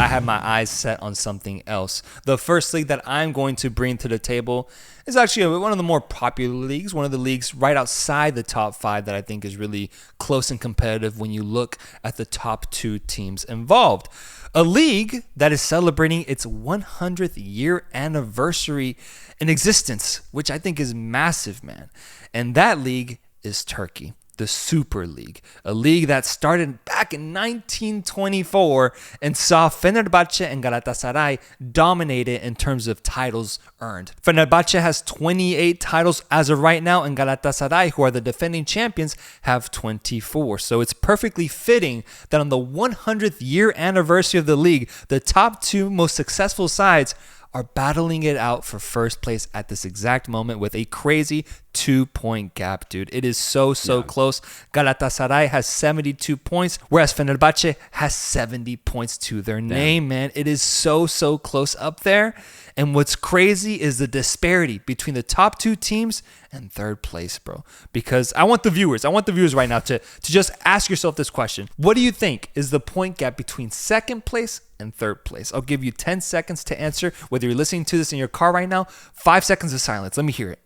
I have my eyes set on something else. The first league that I'm going to bring to the table is actually one of the more popular leagues, one of the leagues right outside the top 5 that I think is really close and competitive when you look at the top 2 teams involved. A league that is celebrating its 100th year anniversary in existence, which I think is massive, man. And that league is Turkey. The Super League, a league that started back in 1924 and saw Fenerbahce and Galatasaray dominate it in terms of titles earned. Fenerbahce has 28 titles as of right now, and Galatasaray, who are the defending champions, have 24. So it's perfectly fitting that on the 100th year anniversary of the league, the top 2 most successful sides are battling it out for first place at this exact moment with a crazy 2-point gap, dude. It is so close. Galatasaray has 72 points, whereas Fenerbahce has 70 points to their name, man. It is so close up there. And what's crazy is the disparity between the top 2 teams and third place, bro. Because I want the viewers right now to just ask yourself this question. What do you think is the point gap between second place and third place? I'll give you 10 seconds to answer, whether you're listening to this in your car right now. 5 seconds of silence. Let me hear it.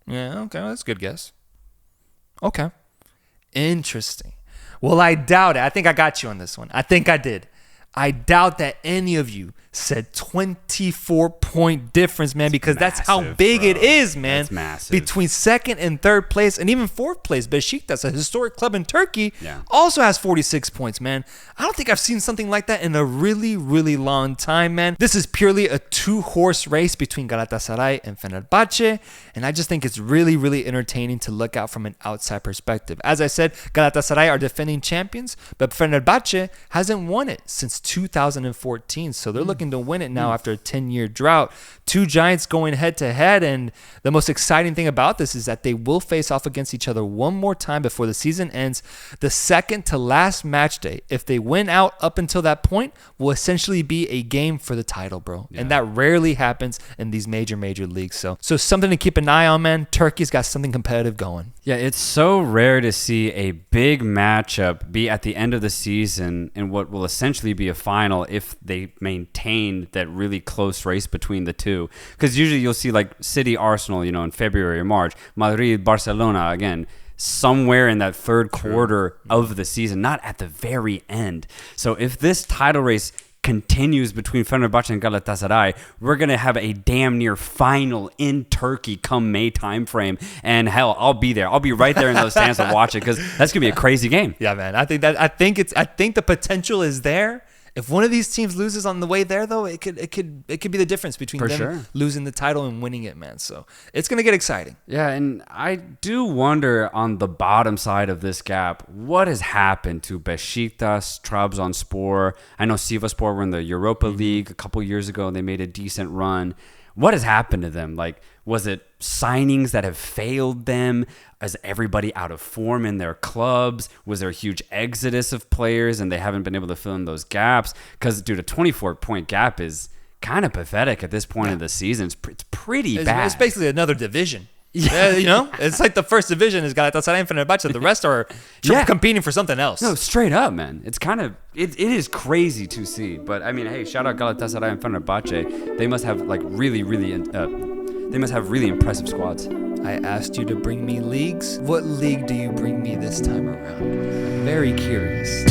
Yeah, okay, that's a good guess. Okay. Interesting. Well, I doubt it. I think I got you on this one. I think I did. I doubt that any of you said 24-point difference, man, because that's how big it is, man. It's massive. Between second and third place, and even fourth place, Beşiktaş, a historic club in Turkey, also has 46 points, man. I don't think I've seen something like that in a really, really long time, man. This is purely a 2-horse race between Galatasaray and Fenerbahce, and I just think it's really, really entertaining to look out from an outside perspective. As I said, Galatasaray are defending champions, but Fenerbahce hasn't won it since 2014, so they're looking to win it now after a 10-year drought. 2 giants going head-to-head, and the most exciting thing about this is that they will face off against each other one more time before the season ends. The second to last match day, if they win out up until that point, will essentially be a game for the title, bro. And that rarely happens in these major leagues. So something to keep an eye on, man. Turkey's got something competitive going. Yeah, it's so rare to see a big matchup be at the end of the season in what will essentially be a final if they maintain that really close race between the two. Because usually you'll see like City, Arsenal, in February or March, Madrid, Barcelona, again, somewhere in that third quarter of the season, not at the very end. So if this title race continues between Fenerbahce and Galatasaray, we're going to have a damn near final in Turkey come May timeframe. And hell, I'll be there. I'll be right there in those stands to watch it because that's going to be a crazy game. Yeah, man. I think the potential is there. If one of these teams loses on the way there, though, it could be the difference between them losing the title and winning it, man. So it's gonna get exciting. Yeah, and I do wonder on the bottom side of this gap, what has happened to Beşiktaş, Trabzonspor? I know Sivasspor were in the Europa League a couple years ago, and they made a decent run. What has happened to them? Like, was it signings that have failed them? Is everybody out of form in their clubs? Was there a huge exodus of players and they haven't been able to fill in those gaps? Because, dude, a 24-point gap is kind of pathetic at this point of the season. It's pretty bad. It's basically another division. Yeah, it's like the first division is Galatasaray and Fenerbahce. The rest are competing for something else. No, straight up, man. It's kind of it is crazy to see. But I mean, hey, shout out Galatasaray and Fenerbahce. They must have really impressive squads. I asked you to bring me leagues. What league do you bring me this time around? I'm very curious.